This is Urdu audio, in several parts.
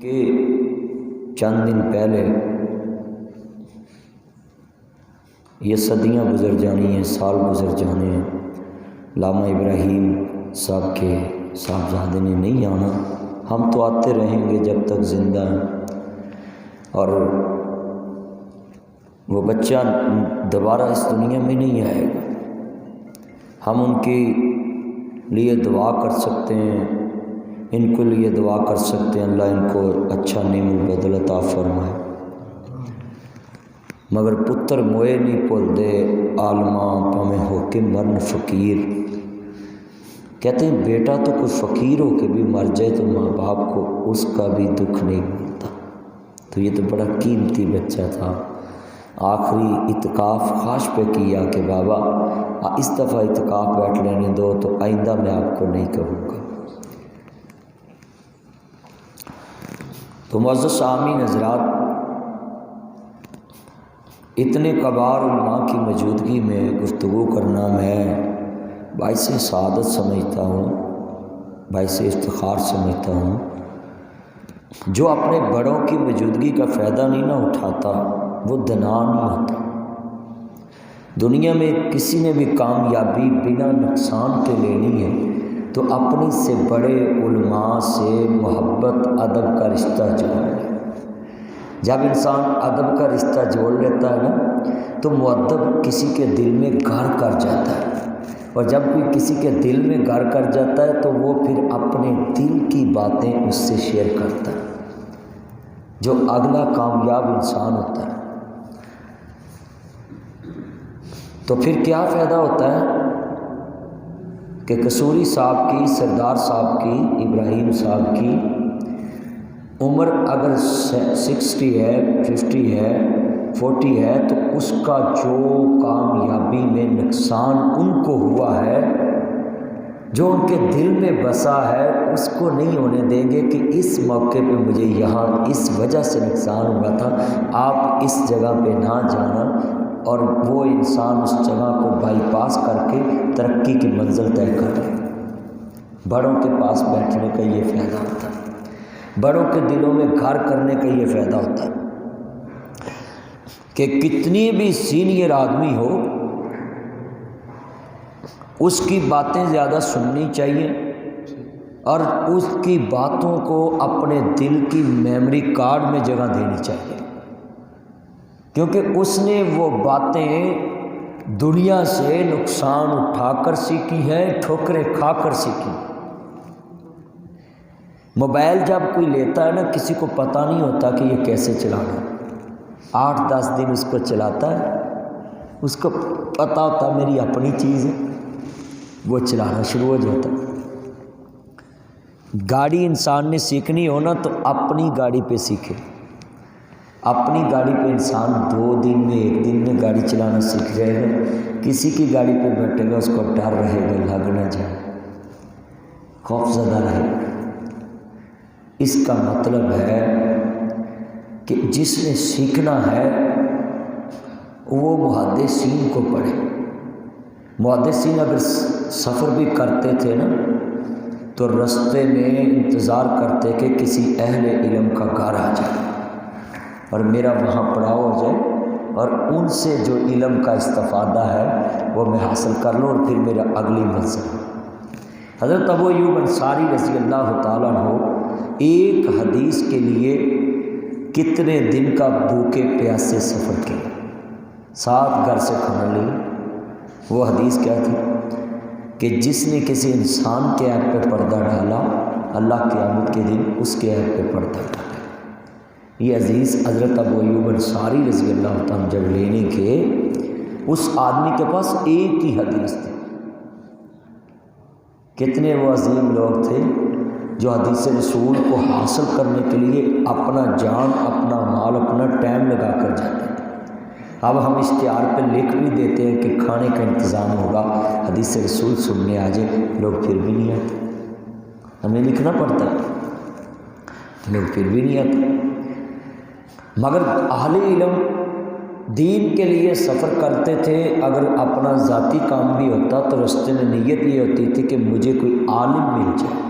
کہ چند دن پہلے یہ صدیاں گزر جانی ہیں، سال گزر جانے ہیں، علامہ ابراہیم صاحب کے صاحبزادے نے نہیں آنا، ہم تو آتے رہیں گے جب تک زندہ ہیں، اور وہ بچہ دوبارہ اس دنیا میں نہیں آئے گا۔ ہم ان کے لیے دعا کر سکتے ہیں، ان کے لیے دعا کر سکتے ہیں اللہ ان کو اچھا نعم البدل عطا فرمائے، مگر پتر موئے نہیں بھول دے عالماں پاویں ہو کے مرن فقیر۔ کہتے ہیں بیٹا تو کوئی فقیر ہو کے بھی مر جائے تو ماں باپ کو اس کا بھی دکھ نہیں ملتا، تو یہ تو بڑا قیمتی بچہ تھا۔ آخری اعتکاف خواہش پہ کیا کہ بابا اس دفعہ اعتکاف بیٹھ لینے دو، تو آئندہ میں آپ کو نہیں کہوں گا۔ تو معزز سامعین حضرات، اتنے کبار علماء کی موجودگی میں گفتگو کرنا میں باعث سعادت سمجھتا ہوں، باعث افتخار سمجھتا ہوں۔ جو اپنے بڑوں کی موجودگی کا فائدہ نہیں نہ اٹھاتا وہ دنا نہیں ہوتا۔ دنیا میں کسی نے بھی کامیابی بنا نقصان کے لینی ہے تو اپنے سے بڑے علماء سے محبت ادب کا رشتہ جوڑ لے۔ جب انسان ادب کا رشتہ جوڑ لیتا ہے نا تو مؤدب کسی کے دل میں گھر کر جاتا ہے، اور جب کوئی کسی کے دل میں گھر کر جاتا ہے تو وہ پھر اپنے دل کی باتیں اس سے شیئر کرتا ہے، جو اگلا کامیاب انسان ہوتا ہے۔ تو پھر کیا فائدہ ہوتا ہے کہ قصوری صاحب کی، سردار صاحب کی، ابراہیم صاحب کی عمر اگر 60 ہے، 50 ہے، 40 ہے، تو اس کا جو کامیابی میں نقصان ان کو ہوا ہے، جو ان کے دل میں بسا ہے، اس کو نہیں ہونے دیں گے کہ اس موقع پہ مجھے یہاں اس وجہ سے نقصان ہوا تھا، آپ اس جگہ پہ نہ جانا، اور وہ انسان اس جگہ کو بائی پاس کر کے ترقی کی منزل طے کر لے۔ بڑوں کے پاس بیٹھنے کا یہ فائدہ ہوتا ہے، بڑوں کے دلوں میں گھر کرنے کا یہ فائدہ ہوتا ہے کہ کتنی بھی سینئر آدمی ہو اس کی باتیں زیادہ سننی چاہیے، اور اس کی باتوں کو اپنے دل کی میموری کارڈ میں جگہ دینی چاہیے، کیونکہ اس نے وہ باتیں دنیا سے نقصان اٹھا کر سیکھی ہیں، ٹھوکریں کھا کر سیکھی۔ موبائل جب کوئی لیتا ہے نا، کسی کو پتہ نہیں ہوتا کہ یہ کیسے چلانا، 8-10 دن اس کو چلاتا ہے، اس کو پتہ ہوتا میری اپنی چیز ہے، وہ چلانا شروع ہو جاتا ہے۔ گاڑی انسان نے سیکھنی ہو نا تو اپنی گاڑی پہ سیکھے۔ اپنی گاڑی پہ انسان 2 دن میں 1 دن میں گاڑی چلانا سیکھ جائے گا، کسی کی گاڑی پہ بیٹھے گا اس کو ڈر رہے گا لگ نہ جائے، خوف زدہ رہے گا۔ اس کا مطلب ہے کہ جس نے سیکھنا ہے وہ محدثین کو پڑھے۔ محدثین اگر سفر بھی کرتے تھے نا تو رستے میں انتظار کرتے کہ کسی اہل علم کا گھر آ جائے اور میرا وہاں پڑاؤ ہو جائے، اور ان سے جو علم کا استفادہ ہے وہ میں حاصل کر لوں، اور پھر میرا اگلی منزل۔ حضرت ابو ایوب انصاری رضی اللہ تعالیٰ عنہ ایک حدیث کے لیے کتنے دن کا بھوکے پیاسے سفر کیا، 7 گھر سے کھانا لیا۔ وہ حدیث کیا تھی کہ جس نے کسی انسان کے عیب پہ پردہ ڈالا، اللہ قیامت کے دن اس کے عیب پہ پردہ ڈالے۔ یہ عزیز حضرت ابو ایوب انصاری رضی اللہ تعالیٰ جب لینے کے، اس آدمی کے پاس ایک ہی حدیث تھی۔ کتنے وہ عظیم لوگ تھے جو حدیث رسول کو حاصل کرنے کے لیے اپنا جان، اپنا مال، اپنا ٹائم لگا کر جاتے تھے۔ اب ہم اشتہار پہ لکھ بھی دیتے ہیں کہ کھانے کا انتظام ہوگا، حدیث رسول سننے آ جائے، لوگ پھر بھی نہیں آتے۔ ہمیں لکھنا پڑتا ہے، لوگ پھر بھی نہیں آتے۔ مگر اہل علم دین کے لیے سفر کرتے تھے، اگر اپنا ذاتی کام بھی ہوتا تو راستے میں نیت یہ ہوتی تھی کہ مجھے کوئی عالم مل جائے،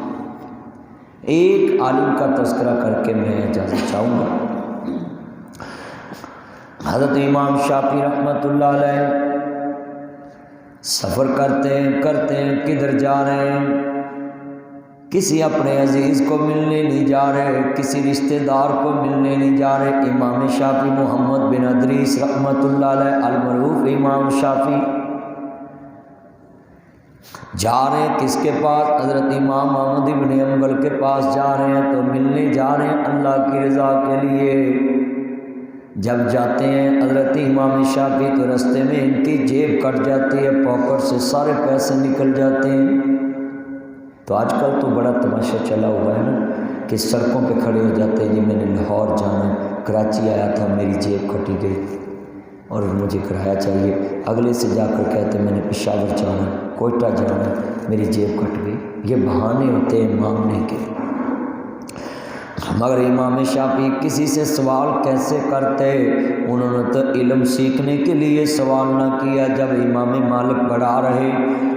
ایک عالم کا تذکرہ کر کے میں اجازت چاہوں گا۔ حضرت امام شافعی رحمۃ اللہ علیہ سفر کرتے ہیں کدھر جا رہے ہیں؟ کسی اپنے عزیز کو ملنے نہیں جا رہے، کسی رشتہ دار کو ملنے نہیں جا رہے۔ امام شافعی محمد بن ادریس رحمۃ اللہ علیہ المعروف امام شافعی جا رہے ہیں کس کے پاس؟ حضرت امام احمد بن حنبل کے پاس جا رہے ہیں، تو ملنے جا رہے ہیں اللہ کی رضا کے لیے۔ جب جاتے ہیں حضرت امام شافعی تو رستے میں ان کی جیب کٹ جاتی ہے، پاکٹ سے سارے پیسے نکل جاتے ہیں۔ تو آج کل تو بڑا تماشا چلا ہوا ہے نا کہ سڑکوں پہ کھڑے ہو جاتے ہیں، جی میں نے لاہور جانا ہے، کراچی آیا تھا میری جیب کٹی گئی اور مجھے کرایہ چاہیے، اگلے سے جا کر کہتے ہیں میں نے پشاور جانا ہے، کوئٹہ جانا ہے، میری جیب کٹ گئی۔ یہ بہانے ہوتے ہیں مانگنے کے۔ مگر امام شافعی کسی سے سوال کیسے کرتے؟ انہوں نے تو علم سیکھنے کے لیے سوال نہ کیا۔ جب امام مالک پڑھا رہے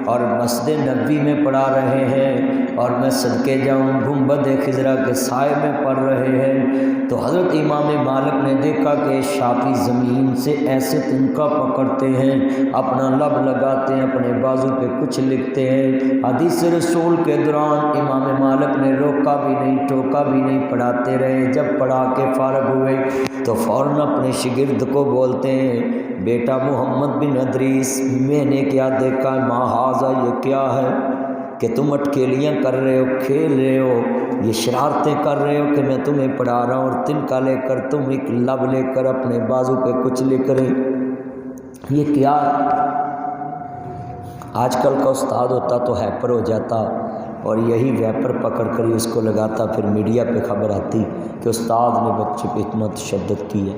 اور مسجد نبوی میں پڑھا رہے ہیں اور میں صدقے جاؤں گنبد خضرا کے سائے میں پڑھ رہے ہیں، تو حضرت امام مالک نے دیکھا کہ شافعی زمین سے ایسے تنکا پکڑتے ہیں، اپنا لب لگاتے ہیں، اپنے بازو پہ کچھ لکھتے ہیں۔ حدیث رسول کے دوران امام مالک نے روکا بھی نہیں، ٹوکا بھی نہیں، پڑھاتے رہے۔ جب پڑھا کے فارغ ہوئے تو فوراً اپنے شاگرد کو بولتے ہیں، بیٹا محمد بن ادریس، میں نے کیا دیکھا ہے؟ ما ھذا، یہ کیا ہے کہ تم اٹکیلیاں کر رہے ہو، کھیل رہے ہو، یہ شرارتیں کر رہے ہو کہ میں تمہیں پڑھا رہا ہوں اور تنکا لے کر تم ایک لب لے کر اپنے بازو پہ کچھ لکھ رہے، یہ کیا ہے؟ آج کل کا استاد ہوتا تو ہیپر ہو جاتا اور یہی ویپر پکڑ کر ہی اس کو لگاتا، پھر میڈیا پہ خبر آتی کہ استاد نے بچے پہ اتنا تشدد کی ہے۔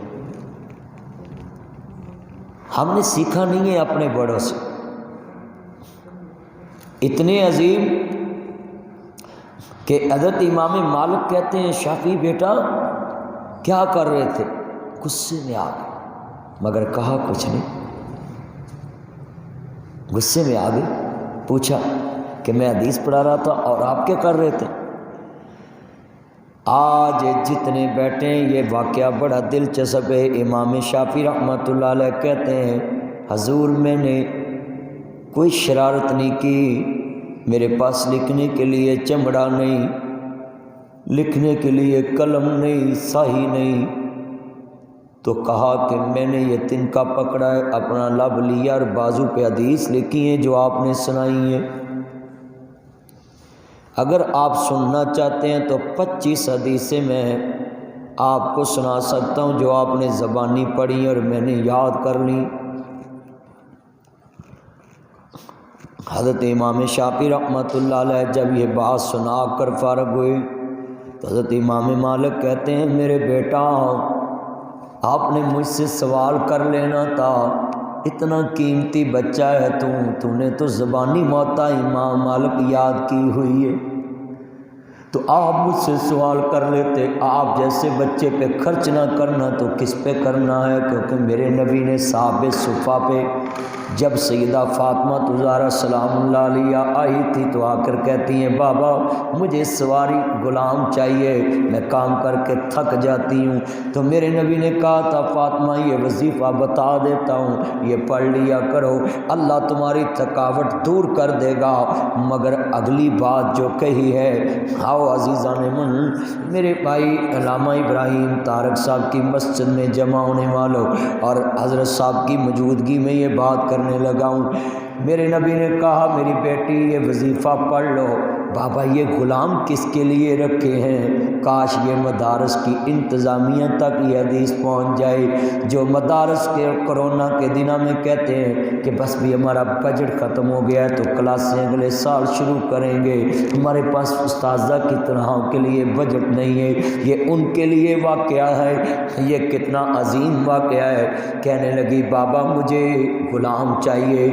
ہم نے سیکھا نہیں ہے اپنے بڑوں سے۔ اتنے عظیم کہ حضرت امام مالک کہتے ہیں شافعی بیٹا کیا کر رہے تھے؟ غصے میں آ گئے، مگر کہا کچھ نہیں۔ غصے میں آ گئے، پوچھا کہ میں حدیث پڑھا رہا تھا اور آپ کیا کر رہے تھے؟ آج جتنے بیٹھے ہیں یہ واقعہ بڑا دلچسپ ہے۔ امام شافعی رحمۃ اللہ علیہ کہتے ہیں حضور میں نے کوئی شرارت نہیں کی، میرے پاس لکھنے کے لیے چمڑا نہیں، لکھنے کے لیے قلم نہیں، سیاہی نہیں، تو کہا کہ میں نے یہ تنکا پکڑا ہے، اپنا لب لیا اور بازو پہ حدیث لکھی ہیں جو آپ نے سنائی ہیں۔ اگر آپ سننا چاہتے ہیں تو 25 حدیثیں میں آپ کو سنا سکتا ہوں جو آپ نے زبانی پڑھی اور میں نے یاد کر لی۔ حضرت امام شافعی رحمۃ اللہ علیہ جب یہ بات سنا کر فارغ ہوئے تو حضرت امام مالک کہتے ہیں میرے بیٹا آپ نے مجھ سے سوال کر لینا تھا، اتنا قیمتی بچہ ہے تو نے تو زبانی موتا امام مالک یاد کی ہوئی ہے، تو آپ مجھ سے سوال کر لیتے۔ آپ جیسے بچے پہ خرچ نہ کرنا تو کس پہ کرنا ہے؟ کیونکہ میرے نبی نے صحابہ صفہ پہ جب سیدہ فاطمہ زہرا سلام اللہ علیہ آئی تھی تو آ کر کہتی ہیں بابا مجھے سواری غلام چاہیے، میں کام کر کے تھک جاتی ہوں، تو میرے نبی نے کہا تھا فاطمہ یہ وظیفہ بتا دیتا ہوں، یہ پڑھ لیا کرو، اللہ تمہاری تھکاوٹ دور کر دے گا۔ مگر اگلی بات جو کہی ہے، آؤ عزیزان من، میرے بھائی علامہ ابراہیم طارق صاحب کی مسجد میں جمع ہونے والوں اور حضرت صاحب کی موجودگی میں یہ بات کرنے لگا ہوں۔ میرے نبی نے کہا میری بیٹی یہ وظیفہ پڑھ لو۔ بابا یہ غلام کس کے لیے رکھے ہیں؟ کاش یہ مدارس کی انتظامیہ تک یہ حدیث پہنچ جائے، جو مدارس کے کرونا کے دنوں میں کہتے ہیں کہ بس بھی ہمارا بجٹ ختم ہو گیا ہے تو کلاسیں اگلے سال شروع کریں گے، ہمارے پاس اساتذہ کی تنخواہوں کے لیے بجٹ نہیں ہے۔ یہ ان کے لیے واقعہ ہے، یہ کتنا عظیم واقعہ ہے۔ کہنے لگی بابا مجھے غلام چاہیے،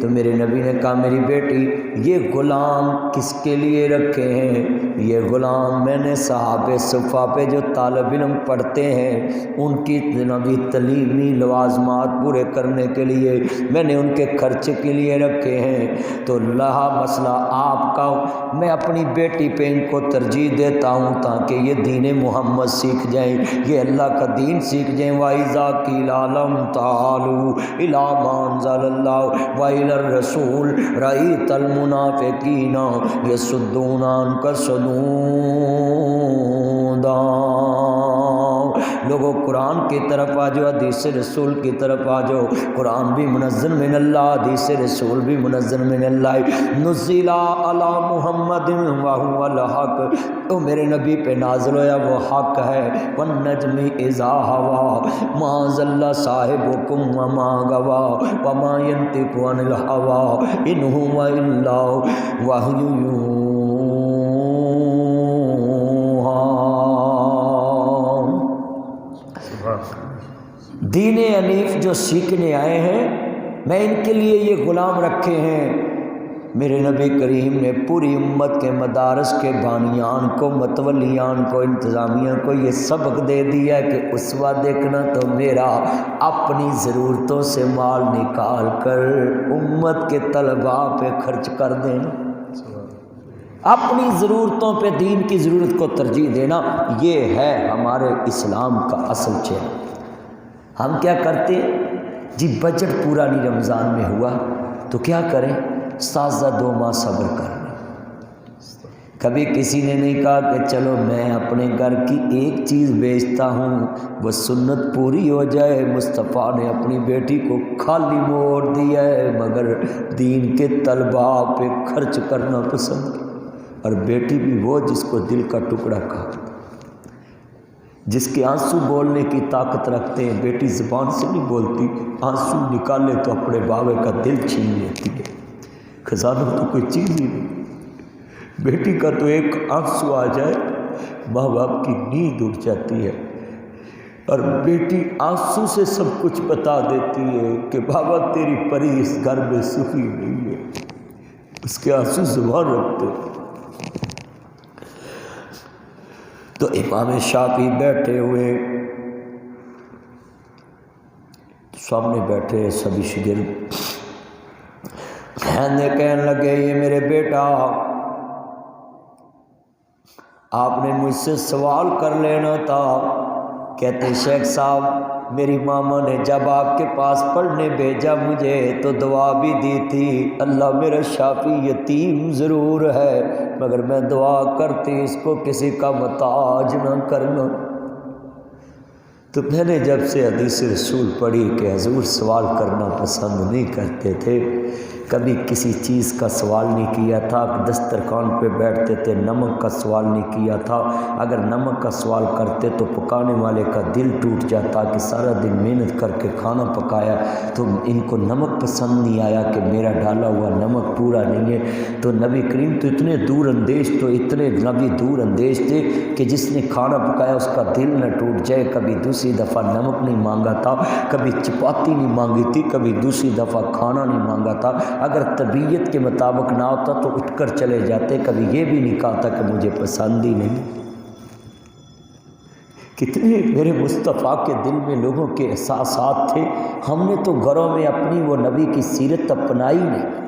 تو میرے نبی نے کہا میری بیٹی یہ غلام کس کے لیے رکھے ہیں۔ یہ غلام میں نے صحابہ صفا پہ جو طالب علم پڑھتے ہیں ان کی نبی تعلیمی لوازمات پورے کرنے کے لیے میں نے ان کے خرچے کے لیے رکھے ہیں۔ تو رہا مسئلہ آپ کا، میں اپنی بیٹی پہ ان کو ترجیح دیتا ہوں تاکہ یہ دین محمد سیکھ جائیں، یہ اللہ کا دین سیکھ جائیں۔ وَإِذَا قِيلَ لَهُمْ تَعَالُوا إِلَىٰ مَا أَنزَلَ اللَّهُ وَإِلَى الرَّسُولِ رَأَيْتَ الْمُنَافِقِينَ يَصُدُّونَ عَنكَ صُدُودًا۔ لوگوں قرآن کی طرف آ جاؤ، حدیث رسول کی طرف آ جاؤ۔ قرآن بھی منزل من اللہ، حدیث رسول بھی منزل من اللہ۔ نزل علی محمد وہو الحق، تو میرے نبی پہ نازل ہوا وہ حق ہے۔ والنجم اذا ہوا ما ضل صاحبکم وما غوا وما ینطق عن الہوی ان هو الا وحی دین حنیف جو سیکھنے آئے ہیں، میں ان کے لیے یہ غلام رکھے ہیں۔ میرے نبی کریم نے پوری امت کے مدارس کے بانیان کو، متولیان کو، انتظامیہ کو یہ سبق دے دیا کہ اسوہ دیکھنا تو میرا اپنی ضرورتوں سے مال نکال کر امت کے طلباء پہ خرچ کر دینا، اپنی ضرورتوں پہ دین کی ضرورت کو ترجیح دینا، یہ ہے ہمارے اسلام کا اصل چہرہ۔ ہم کیا کرتے ہیں جی، بجٹ پورا نہیں رمضان میں ہوا تو کیا کریں، سازہ 2 ماہ صبر کر لیں۔ کبھی کسی نے نہیں کہا کہ چلو میں اپنے گھر کی ایک چیز بیچتا ہوں وہ سنت پوری ہو جائے۔ مصطفیٰ نے اپنی بیٹی کو خالی موڑ دیا ہے مگر دین کے طلباء پہ خرچ کرنا پسند کیا، اور بیٹی بھی وہ جس کو دل کا ٹکڑا کہا، جس کے آنسو بولنے کی طاقت رکھتے ہیں۔ بیٹی زبان سے نہیں بولتی، آنسو نکالے تو اپنے بابے کا دل چھین لیتی ہے۔ خزانہ تو کوئی چیز ہی نہیں، بیٹی کا تو ایک آنسو آ جائے ماں باپ کی نیند اٹھ جاتی ہے، اور بیٹی آنسو سے سب کچھ بتا دیتی ہے کہ بابا تیری پری اس گھر میں سخی نہیں ہے، اس کے آنسو زبان رکھتے ہیں۔ تو امام شافعی بیٹھے ہوئے، سامنے بیٹھے سبھی شاگرد، کہنے لگے یہ میرے بیٹا آپ نے مجھ سے سوال کر لینا تھا۔ کہتے شیخ صاحب میری ماما نے جب آپ کے پاس پڑھنے بھیجا مجھے تو دعا بھی دی تھی، اللہ میرا شافی یتیم ضرور ہے مگر میں دعا کرتی اس کو کسی کا محتاج نہ کرنا۔ تو میں نے جب سے حدیث رسول پڑھی کہ حضور سوال کرنا پسند نہیں کرتے تھے، کبھی کسی چیز کا سوال نہیں کیا تھا، دسترخوان پہ بیٹھتے تھے نمک کا سوال نہیں کیا تھا، اگر نمک کا سوال کرتے تو پکانے والے کا دل ٹوٹ جاتا کہ سارا دن محنت کر کے کھانا پکایا تو ان کو نمک پسند نہیں آیا کہ میرا ڈالا ہوا نمک پورا نہیں ہے۔ تو نبی کریم تو اتنے دور اندیش، تو اتنے نبی دور اندیش تھے کہ جس نے کھانا پکایا اس کا دل نہ ٹوٹ جائے۔ کبھی دوسری دفعہ نمک نہیں مانگا تھا، کبھی چپاتی نہیں مانگی تھی، کبھی دوسری دفعہ کھانا نہیں مانگا تھا۔ اگر طبیعت کے مطابق نہ ہوتا تو اٹھ کر چلے جاتے، کبھی یہ بھی نہیں کہا تھا کہ مجھے پسند ہی نہیں۔ کتنے میرے مصطفیٰ کے دل میں لوگوں کے احساسات تھے، ہم نے تو گھروں میں اپنی وہ نبی کی سیرت اپنائی نہیں۔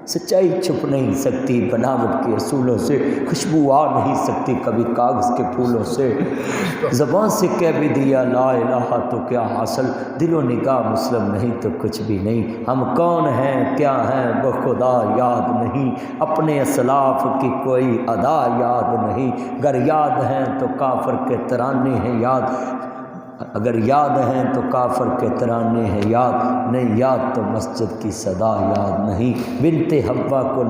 سچائی چھپ نہیں سکتی بناوٹ کے اصولوں سے، خوشبو آ نہیں سکتی کبھی کاغذ کے پھولوں سے۔ زبان سے کہہ بھی دیا لا الہ تو کیا حاصل، دل و نگاہ مسلم نہیں تو کچھ بھی نہیں۔ ہم کون ہیں کیا ہیں بخدا یاد نہیں، اپنے اسلاف کی کوئی ادا یاد نہیں۔ اگر یاد ہیں تو کافر کے ترانے ہیں یاد، اگر یاد ہیں تو کافر کے ترانے ہیں یاد، نہیں یاد تو مسجد کی صدا یاد نہیں۔ بنت حوا کو